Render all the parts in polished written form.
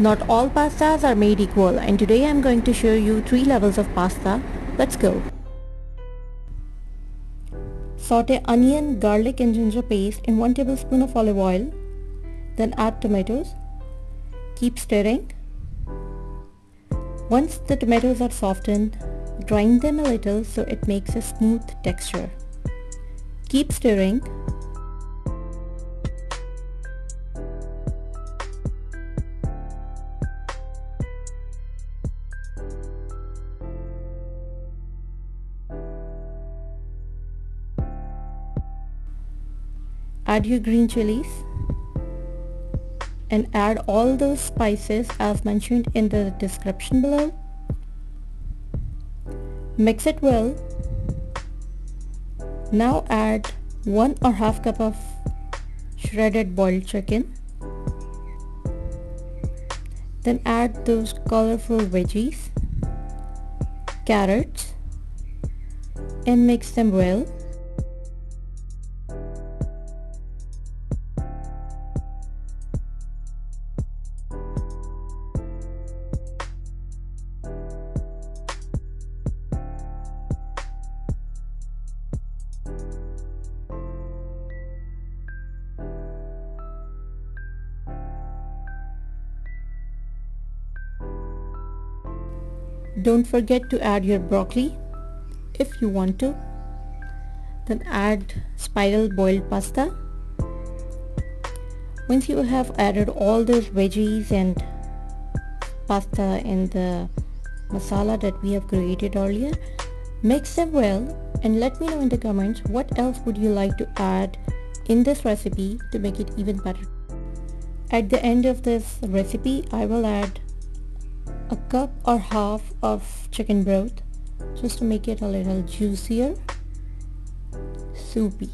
Not all pastas are made equal, and today I am going to show you 3 levels of pasta. Let's go. Saute onion, garlic and ginger paste in 1 tablespoon of olive oil. Then add tomatoes. Keep stirring. Once the tomatoes are softened, grind them a little so it makes a smooth texture. Keep stirring. Add your green chilies and add all those spices as mentioned in the description below. Mix it well. Now add 1 or half cup of shredded boiled chicken. Then add those colorful veggies, carrots, and mix them well. Don't forget to add your broccoli if you want to. Then add spiral boiled pasta. Once you have added all those veggies and pasta and the masala that we have created earlier, mix them well and let me know in the comments what else would you like to add in this recipe to make it even better. At the end of this recipe, I will add a cup or half of chicken broth just to make it a little juicier, soupy.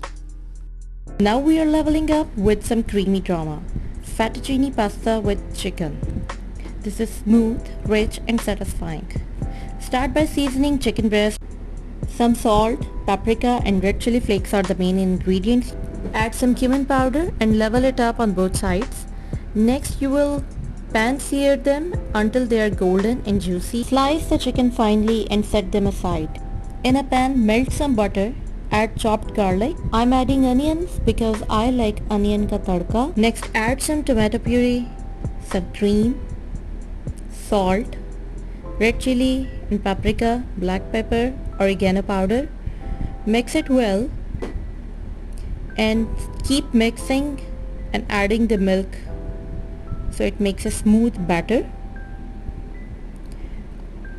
Now we are leveling up with some creamy drama. Fettuccine pasta with chicken. This is smooth, rich and satisfying. Start by seasoning chicken breast. Some salt, paprika and red chili flakes are the main ingredients. Add some cumin powder and level it up on both sides. Next you will pan sear them until they are golden and juicy. Slice the chicken finely and set them aside. In a pan, melt some butter. Add chopped garlic. I'm adding onions because I like onion ka tadka. Next add some tomato puree, some cream, salt, red chili and paprika, black pepper, oregano powder. Mix it well and keep mixing and adding the milk so it makes a smooth batter.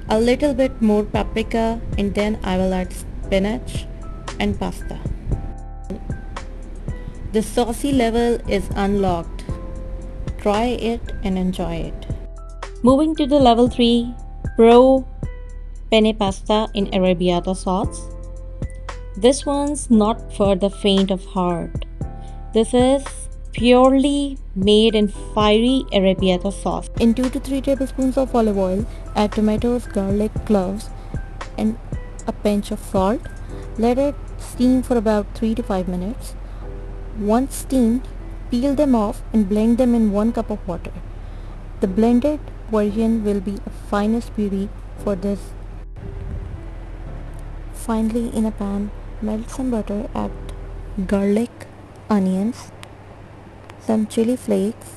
A little bit more paprika and then I will add spinach and pasta. The saucy level is unlocked. Try it and enjoy it. Moving to the level 3 Pro penne pasta in arrabbiata sauce. This one's not for the faint of heart. This is purely made in fiery arrabbiata sauce. In 2 to 3 tablespoons of olive oil, add tomatoes, garlic, cloves and a pinch of salt. Let it steam for about 3 to 5 minutes. Once steamed, peel them off and blend them in 1 cup of water. The blended version will be a finest puree for this. Finally, in a pan, melt some butter, add garlic, onions, some chili flakes,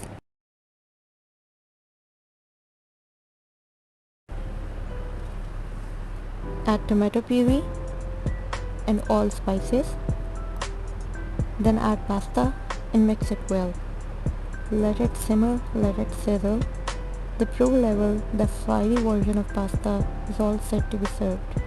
add tomato puree and all spices, then add pasta and mix it well. Let it simmer, let it sizzle. The pro level, the fiery version of pasta is all set to be served.